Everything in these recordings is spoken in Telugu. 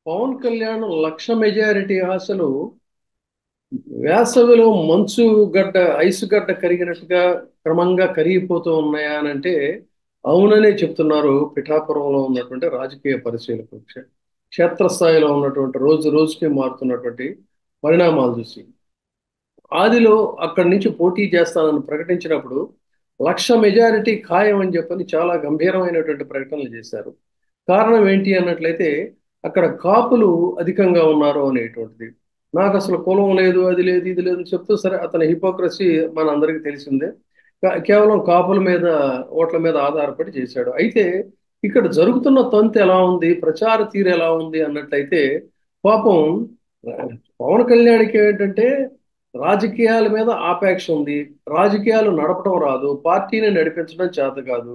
పవన్ కళ్యాణ్ లక్ష మెజారిటీ ఆశలు వేసవిలో మంచు గడ్డ ఐసు గడ్డ కరిగినట్టుగా క్రమంగా కరిగిపోతూ ఉన్నాయా అని అంటే అవుననే చెప్తున్నారు పిఠాపురంలో ఉన్నటువంటి రాజకీయ పరిశీలకులు. క్షేత్రస్థాయిలో ఉన్నటువంటి రోజు రోజుకి మారుతున్నటువంటి పరిణామాలు చూసి ఆదిలో అక్కడి నుంచి పోటీ చేస్తానని ప్రకటించినప్పుడు లక్ష మెజారిటీ ఖాయం అని చెప్పని చాలా గంభీరమైనటువంటి ప్రకటనలు చేశారు. కారణం ఏంటి అన్నట్లయితే అక్కడ కాపులు అధికంగా ఉన్నారు అనేటువంటిది. నాకు అసలు కులం లేదు, అది లేదు, ఇది లేదు అని చెప్తూ సరే అతని హిపోక్రసీ మన అందరికీ తెలిసిందే. కేవలం కాపుల మీద ఓట్ల మీద ఆధారపడి చేశాడు. అయితే ఇక్కడ జరుగుతున్న తంతు ఎలా ఉంది, ప్రచార తీరు ఎలా ఉంది అన్నట్లయితే పాపం పవన్ కళ్యాణ్కి ఏంటంటే రాజకీయాల మీద ఆపేక్ష ఉంది. రాజకీయాలు నడపడం రాదు, పార్టీని నడిపించడం చేత కాదు.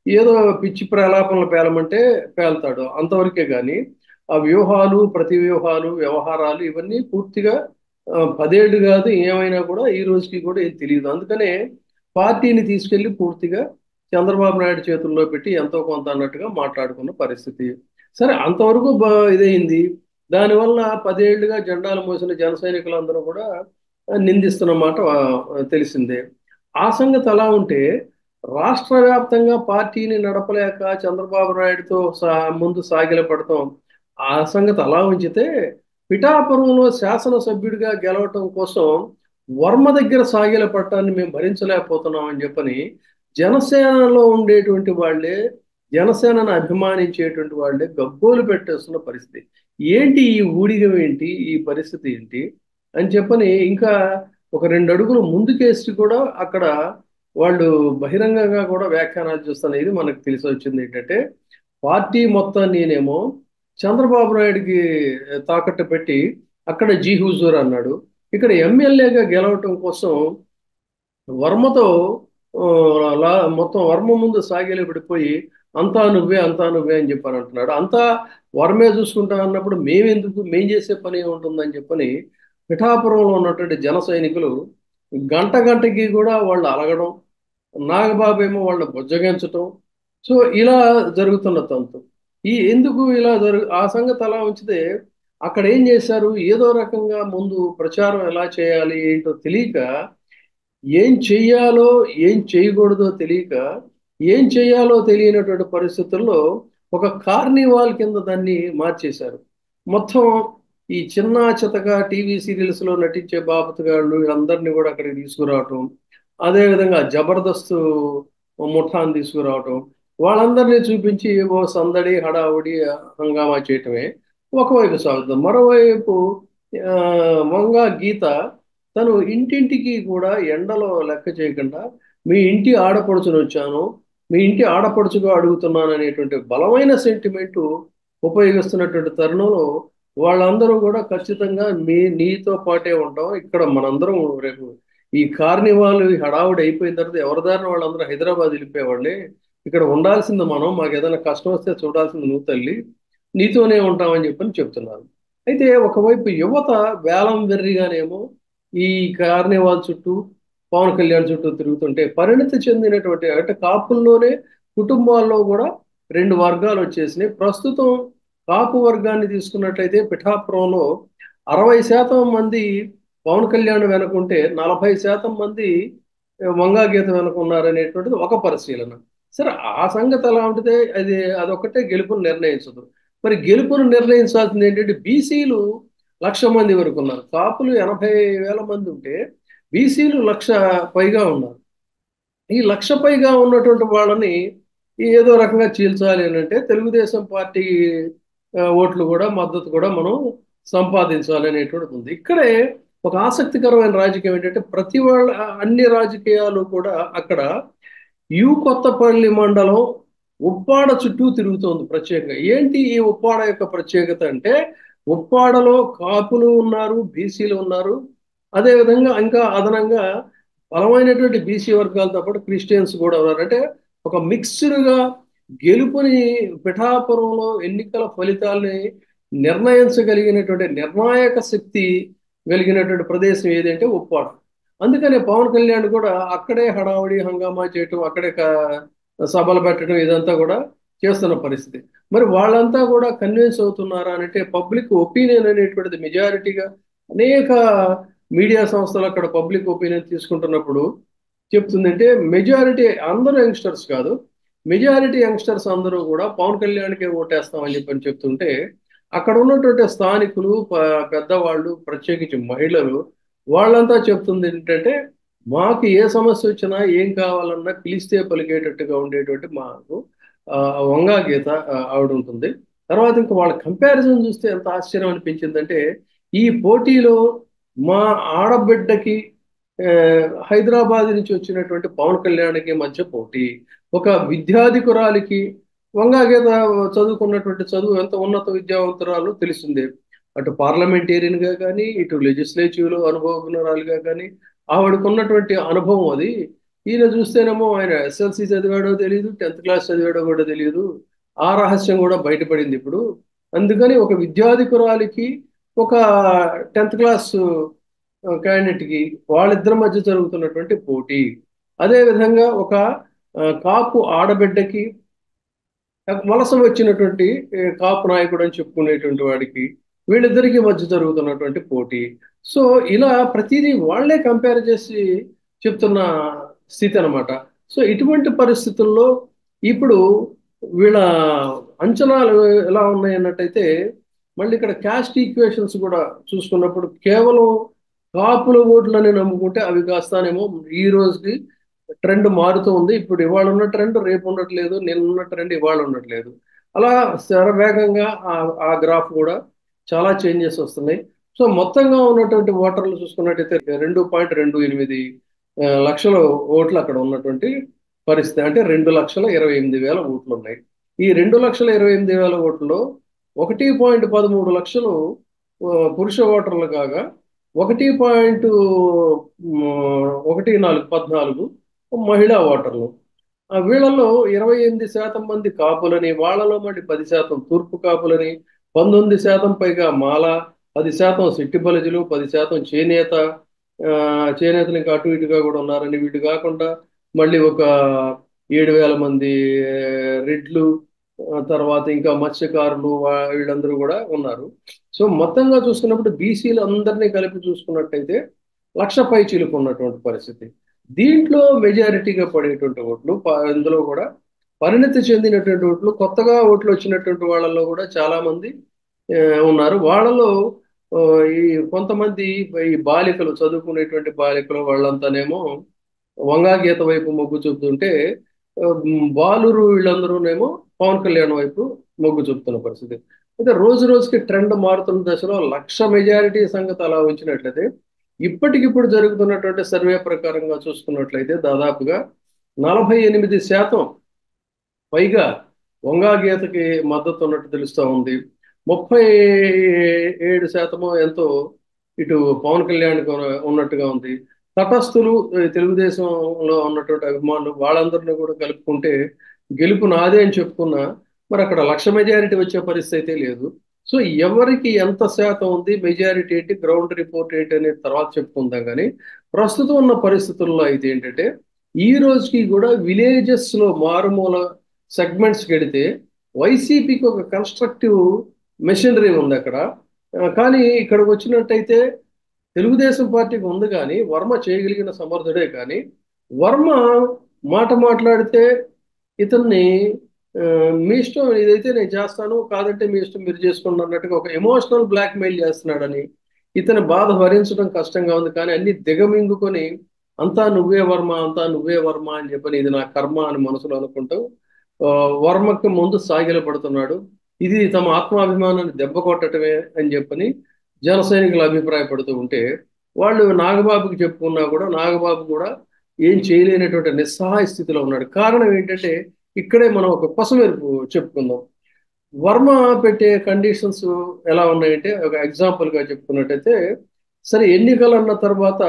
ఏదో పిచ్చి ప్రలాపనలు పేలమంటే పేల్తాడు అంతవరకే కానీ ఆ వ్యూహాలు ప్రతి వ్యూహాలు వ్యవహారాలు ఇవన్నీ పూర్తిగా పదేళ్ళు కాదు ఏమైనా కూడా ఈ రోజుకి కూడా ఏం తెలియదు. అందుకనే పార్టీని తీసుకెళ్లి పూర్తిగా చంద్రబాబు నాయుడు చేతుల్లో పెట్టి ఎంతో కొంత అన్నట్టుగా మాట్లాడుకున్న పరిస్థితి. సరే అంతవరకు ఇదైంది. దానివల్ల పదేళ్లుగా జెండాలు మోసిన జన సైనికులందరూ కూడా నిందిస్తున్న మాట తెలిసిందే. ఆ సంగతి అలా ఉంటే రాష్ట్ర వ్యాప్తంగా పార్టీని నడపలేక చంద్రబాబు నాయుడుతో ముందు సాగిలపడటం ఆ సంగతి అలా ఉంచితే పిఠాపురంలో శాసనసభ్యుడిగా గెలవటం కోసం వర్మ దగ్గర సాగిలపడటాన్ని మేము భరించలేకపోతున్నామని చెప్పని జనసేనలో ఉండేటువంటి వాళ్ళే, జనసేనను అభిమానించేటువంటి వాళ్ళే గగ్గోలు పెట్టేస్తున్న పరిస్థితి. ఏంటి ఈ ఊడిగం, ఏంటి ఈ పరిస్థితి ఏంటి అని చెప్పని ఇంకా ఒక రెండు అడుగులు ముందుకేసి కూడా అక్కడ వాళ్ళు బహిరంగంగా కూడా వ్యాఖ్యానాలు చూస్తున్న ఇది మనకు తెలిసి వచ్చింది ఏంటంటే పార్టీ మొత్తం నేనేమో చంద్రబాబు నాయుడికి తాకట్టు పెట్టి అక్కడ జీ హుజూర్ అన్నాడు. ఇక్కడ ఎమ్మెల్యేగా గెలవటం కోసం వర్మతో ఆ, మొత్తం వర్మ ముందు సాగేలు పడిపోయి అంతా నువ్వే అంతా నువ్వే అని చెప్పని అంటున్నాడు. అంతా వర్మే చూసుకుంటా అన్నప్పుడు మేమెందుకు, మేం చేసే పని ఉంటుందని చెప్పని పిఠాపురంలో ఉన్నటువంటి జన సైనికులు గంట గంటకి కూడా వాళ్ళు అలగడం, నాగబాబు ఏమో వాళ్ళని బుజ్జగించటం. సో ఇలా జరుగుతున్న తంతు. ఎందుకు ఇలా ఆ సంగతి అలా ఉంచితే అక్కడ ఏం చేశారు, ఏదో రకంగా ముందు ప్రచారం ఎలా చేయాలి ఏంటో తెలియక, ఏం చెయ్యాలో ఏం చేయకూడదో తెలియక, ఏం చేయాలో తెలియనటువంటి పరిస్థితుల్లో ఒక కార్నివాల్ కింద దాన్ని మార్చేశారు. మొత్తం ఈ చిన్న చితక టీవీ సీరియల్స్లో నటించే బాపతగాళ్ళు వీళ్ళందరినీ కూడా అక్కడికి తీసుకురావటం, అదేవిధంగా జబర్దస్త్ ముఠాన్ని తీసుకురావటం, వాళ్ళందరినీ చూపించి ఓ సందడి హడావుడి హంగామా చేయటమే ఒకవైపు సాగుతుంది. మరోవైపు ఆ, వంగ గీత తను ఇంటింటికి కూడా ఎండలో లెక్క చేయకుండా మీ ఇంటి ఆడపడుచుని వచ్చాను, మీ ఇంటి ఆడపడుచుగా అడుగుతున్నాను అనేటువంటి బలమైన సెంటిమెంటు ఉపయోగిస్తున్నటువంటి తరుణంలో వాళ్ళందరూ కూడా ఖచ్చితంగా నీతో పాటే ఉంటాం, ఇక్కడ మనందరం రేపు ఈ కార్నివాల్ ఈ హడావుడి అయిపోయిన తర్వాత ఎవరిదారిన వాళ్ళందరూ హైదరాబాద్ వెళ్ళిపోయేవాళ్ళే, ఇక్కడ ఉండాల్సింది మనం, మాకు ఏదైనా కష్టం వస్తే చూడాల్సింది నువ్వు తల్లి, నీతోనే ఉంటామని చెప్పని చెప్తున్నారు. అయితే ఒకవైపు యువత వేలం వెర్రిగానేమో ఈ కార్నివాల్ చుట్టూ పవన్ కళ్యాణ్ చుట్టూ తిరుగుతుంటే పరిణతి చెందినటువంటి అంటే కాపుల్లోనే కుటుంబాల్లో కూడా రెండు వర్గాలు వచ్చేసినాయి. ప్రస్తుతం కాపు వర్గాన్ని తీసుకున్నట్లయితే పిఠాపురంలో 60% మంది పవన్ కళ్యాణ్ వెనుకుంటే 40% మంది వంగా గీత వెనుక ఉన్నారనేటువంటిది ఒక పరిశీలన. సరే ఆ సంగతి ఎలా ఉంటుందే అదొక్కటే గెలుపును నిర్ణయించదు. మరి గెలుపును నిర్ణయించాల్సింది ఏంటంటే బీసీలు 1,00,000 మంది వరకు ఉన్నారు. కాపులు 80,000 మంది ఉంటే బీసీలు 1,00,000 పైగా ఉన్నారు. ఈ 1,00,000 పైగా ఉన్నటువంటి వాళ్ళని ఏదో రకంగా చీల్చాలి అని అంటే తెలుగుదేశం పార్టీ ఓట్లు కూడా మద్దతు కూడా మనం సంపాదించాలి అనేటువంటిది ఉంది. ఇక్కడే ఒక ఆసక్తికరమైన రాజకీయం ఏంటంటే ప్రతి వాళ్ళ అన్ని రాజకీయాలు కూడా అక్కడ కొత్తపల్లి మండలం ఉప్పాడ చుట్టూ తిరుగుతోంది ప్రత్యేకంగా. ఏంటి ఈ ఉప్పాడ యొక్క ప్రత్యేకత అంటే ఉప్పాడలో కాపులు ఉన్నారు, బీసీలు ఉన్నారు, అదేవిధంగా ఇంకా అదనంగా బలమైనటువంటి బీసీ వర్గాలతో పాటు క్రిస్టియన్స్ కూడా ఉన్నారు. అంటే ఒక మిక్స్డ్గా గెలుపుని పిఠాపురంలో ఎన్నికల ఫలితాలని నిర్ణయించగలిగినటువంటి నిర్ణాయక శక్తి కలిగినటువంటి ప్రదేశం ఏదంటే ఉప్పాడ. అందుకనే పవన్ కళ్యాణ్ కూడా అక్కడే హడావుడి హంగామా చేయటం, అక్కడే సభలు పెట్టడం ఇదంతా కూడా చేస్తున్న పరిస్థితి. మరి వాళ్ళంతా కూడా కన్విన్స్ అవుతున్నారా అంటే పబ్లిక్ ఒపీనియన్ అనేటువంటిది మెజారిటీగా అనేక మీడియా సంస్థలు అక్కడ పబ్లిక్ ఒపీనియన్ తీసుకుంటున్నప్పుడు చెప్తుందంటే మెజారిటీ అందరూ యంగ్స్టర్స్ కాదు, మెజారిటీ యంగ్స్టర్స్ అందరూ కూడా పవన్ కళ్యాణ్కే ఓటేస్తామని చెప్పని చెప్తుంటే అక్కడ ఉన్నటువంటి స్థానికులు పెద్దవాళ్ళు ప్రత్యేకించి మహిళలు వాళ్ళంతా చెప్తుంది ఏంటంటే మాకు ఏ సమస్య వచ్చినా ఏం కావాలన్నా పిలిస్తే పలికేటట్టుగా ఉండేటువంటి మాకు ఆ, వంగా గీత ఆవిడ ఉంటుంది. తర్వాత ఇంకా వాళ్ళ కంపారిజన్ చూస్తే ఎంత ఆశ్చర్యం అనిపించిందంటే ఈ పోటీలో మా ఆడబిడ్డకి ఆ, హైదరాబాద్ నుంచి వచ్చినటువంటి పవన్ కళ్యాణ్కి మధ్య పోటీ, ఒక విద్యాధికురాలికి వంగా గీత చదువుకున్నటువంటి చదువు ఎంత ఉన్నత విద్యావంతురాలు తెలిసిందే. అటు పార్లమెంటేరియన్గా కానీ ఇటు లెజిస్లేటివ్లో అనుభవజ్ఞురాలుగా కానీ ఆవిడకు ఉన్నటువంటి అనుభవం అది. ఈయన చూస్తేనేమో ఆయన ఎస్ఎల్సి చదివాడో తెలియదు, 10th క్లాస్ చదివాడో కూడా తెలియదు. ఆ రహస్యం కూడా బయటపడింది ఇప్పుడు. అందుకని ఒక విద్యాధికురాలికి ఒక 10th క్లాస్ క్యాండిడేట్కి వాళ్ళిద్దరి మధ్య జరుగుతున్నటువంటి పోటీ, అదేవిధంగా ఒక కాపు ఆడబిడ్డకి వలస వచ్చినటువంటి కాపు నాయకుడు అని చెప్పుకునేటువంటి వాడికి వీళ్ళిద్దరికి మధ్య జరుగుతున్నటువంటి పోటీ. సో ఇలా ప్రతిదీ వాళ్ళే కంపేర్ చేసి చెప్తున్న స్థితి అనమాట. సో ఇటువంటి పరిస్థితుల్లో ఇప్పుడు వీళ్ళ అంచనాలు ఎలా ఉన్నాయి అన్నట్టయితే మళ్ళీ ఇక్కడ క్యాస్ట్ ఈక్వేషన్స్ కూడా చూసుకున్నప్పుడు కేవలం కాపుల ఓట్లని నమ్ముకుంటే అవి కాస్తానేమో ఈ రోజుకి ట్రెండ్ మారుతూ ఉంది. ఇప్పుడు ఇవాళ ఉన్న ట్రెండ్ రేపు ఉండట్లేదు, నిన్న ఉన్న ట్రెండ్ ఇవాళ ఉండట్లేదు. అలా శరవేగంగా ఆ గ్రాఫ్ కూడా చాలా చేంజెస్ వస్తున్నాయి. సో మొత్తంగా ఉన్నటువంటి ఓటర్లు చూసుకున్నట్టయితే 2.28 లక్షల ఓట్లు అక్కడ ఉన్నటువంటి పరిస్థితి. అంటే 2,28,000 ఓట్లు ఉన్నాయి. ఈ 2,28,000 ఓట్లలో 1.13 లక్షలు పురుష ఓటర్లు కాగా 1.14 మహిళా ఓటర్లు. వీళ్ళలో 28% మంది కాపులని, వాళ్ళలో మళ్ళీ 10% తూర్పు కాపులని, 19% పైగా మాల, 10% సిట్టి బలిజలు, 10% చేనేత, చేనేతలు ఇంకా అటు ఇటుగా కూడా ఉన్నారని. వీటి కాకుండా మళ్ళీ ఒక 7,000 మంది రెడ్లు, తర్వాత ఇంకా మత్స్యకారులు, వీళ్ళందరూ కూడా ఉన్నారు. సో మొత్తంగా చూసుకున్నప్పుడు బీసీలు అందరినీ కలిపి చూసుకున్నట్టయితే 1,00,000 పై చిలుకు ఉన్నటువంటి పరిస్థితి. దీంట్లో మెజారిటీగా పడేటువంటి ఓట్లు ఇందులో కూడా పరిణతి చెందినటువంటి ఓట్లు, కొత్తగా ఓట్లు వచ్చినటువంటి వాళ్ళలో కూడా చాలా మంది ఆ, ఉన్నారు. వాళ్ళలో ఆ, ఈ కొంతమంది ఈ బాలికలు చదువుకునేటువంటి బాలికలు వాళ్ళంతానేమో వంగా గీత వైపు మొగ్గు చూపుతుంటే బాలురు వీళ్ళందరూనేమో పవన్ కళ్యాణ్ వైపు మొగ్గు చూపుతున్న పరిస్థితి. అయితే రోజు రోజుకి ట్రెండ్ మారుతున్న దశలో 1,00,000 మెజారిటీ సంగతి అలా ఉంచినట్లయితే ఇప్పటికిప్పుడు జరుగుతున్నటువంటి సర్వే ప్రకారంగా చూసుకున్నట్లయితే దాదాపుగా 48% పైగా వంగా గీతకి మద్దతు ఉన్నట్టు తెలుస్తూ ఉంది. 37% ఎంతో ఇటు పవన్ కళ్యాణ్ ఉన్నట్టుగా ఉంది. తటస్థులు తెలుగుదేశంలో ఉన్నటువంటి అభిమానులు వాళ్ళందరినీ కూడా కలుపుకుంటే గెలుపు నాదే అని చెప్పుకున్నా మరి అక్కడ 1,00,000 మెజారిటీ వచ్చే పరిస్థితి అయితే లేదు. సో ఎవరికి ఎంత శాతం ఉంది, మెజారిటీ ఏంటి, గ్రౌండ్ రిపోర్ట్ ఏంటి అనేది తర్వాత చెప్పుకుందాం. కానీ ప్రస్తుతం ఉన్న పరిస్థితుల్లో అయితే ఏంటంటే ఈ రోజుకి కూడా విలేజెస్ లో మారుమూల సెగ్మెంట్స్కి వెళితే వైసీపీకి ఒక కన్స్ట్రక్టివ్ మెషినరీ ఉంది అక్కడ. కానీ ఇక్కడికి వచ్చినట్టయితే తెలుగుదేశం పార్టీకి ఉంది కానీ వర్మ చేయగలిగిన సమర్థుడే. కానీ వర్మ మాట మాట్లాడితే ఇతన్ని ఆ, మీ ఇష్టం, ఇదైతే నేను చేస్తాను, కాదంటే మీ ఇష్టం మీరు చేసుకోండి అన్నట్టుగా ఒక ఎమోషనల్ బ్లాక్మెయిల్ చేస్తున్నాడని, ఇతని బాధ భరించడం కష్టంగా ఉంది కానీ అన్ని దిగమింగుకొని అంతా నువ్వే వర్మ, అంతా నువ్వే వర్మ అని చెప్పని ఇది నా కర్మ అని మనసులో అనుకుంటూ ఆ, వర్మకి ముందు సాగిలపడుతున్నాడు. ఇది తమ ఆత్మాభిమానాన్ని దెబ్బ కొట్టడమే అని చెప్పని జన సైనికులు అభిప్రాయపడుతూ ఉంటే వాళ్ళు నాగబాబుకి చెప్పుకున్నా కూడా నాగబాబు కూడా ఏం చేయలేనటువంటి నిస్సహాయ స్థితిలో ఉన్నాడు. కారణం ఏంటంటే ఇక్కడే మనం ఒక కొసమెరుపు చెప్పుకుందాం. వర్మ పెట్టే కండిషన్స్ ఎలా ఉన్నాయంటే ఒక ఎగ్జాంపుల్గా చెప్పుకున్నట్టయితే సరే ఎన్నికలు అన్న తర్వాత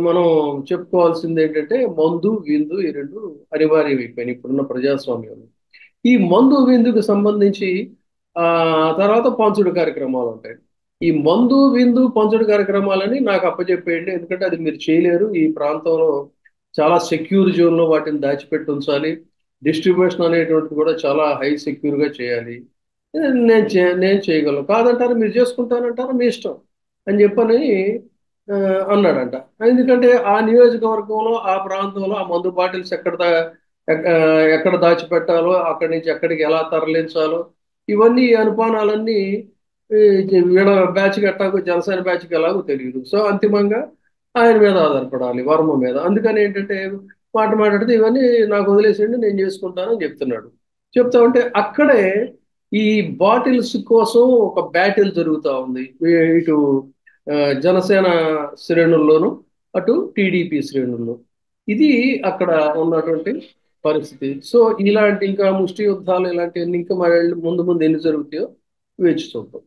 మనం చెప్పుకోవాల్సింది ఏంటంటే మందు విందు ఈ రెండు అనివార్యం అయిపోయినాయి ఇప్పుడున్న ప్రజాస్వామ్యంలో. ఈ మందు విందుకు సంబంధించి ఆ తర్వాత పంచుడు కార్యక్రమాలు ఉంటాయి. ఈ మందు విందు పంచుడు కార్యక్రమాలని నాకు అప్పచెప్పేయండి, ఎందుకంటే అది మీరు చేయలేరు. ఈ ప్రాంతంలో చాలా సెక్యూర్ జోన్లో వాటిని దాచిపెట్టి ఉంచాలి. డిస్ట్రిబ్యూషన్ అనేటువంటిది కూడా చాలా హై సెక్యూర్గా చేయాలి. నేను చేయగలను, కాదంటారు మీరు చేసుకుంటానంటారా మీ ఇష్టం అని చెప్పని ఆ, అన్నాడంట. ఎందుకంటే ఆ నియోజకవర్గంలో ఆ ప్రాంతంలో ఆ మందు బాటిల్స్ ఎక్కడ దాచిపెట్టాలో, అక్కడి నుంచి ఎక్కడికి ఎలా తరలించాలో, ఇవన్నీ అనుమానాలన్నీ ఈ వీళ్ళ బ్యాచ్కి ఎట్టాగో జనసేన బ్యాచ్కి ఎలాగో తెలియదు. సో అంతిమంగా ఆయన మీద ఆధారపడాలి, వర్మ మీద. అందుకని ఏంటంటే మాట్లాడితే ఇవన్నీ నాకు వదిలేసేయండి నేను చేసుకుంటానని చెప్తున్నాడు. చెప్తా ఉంటే అక్కడే ఈ బాటిల్స్ కోసం ఒక బ్యాటిల్ జరుగుతూ ఉంది. ఇటు ఆ, జనసేన శ్రేణుల్లోను, అటు టీడీపీ శ్రేణుల్లో. ఇది అక్కడ ఉన్నటువంటి పరిస్థితి. సో ఇలాంటి ఇంకా ముష్టి యుద్ధాలు ఇలాంటివన్నీ ఇంకా మరి ముందు ముందు ఎన్ని జరుగుతాయో వేచి చూద్దాం.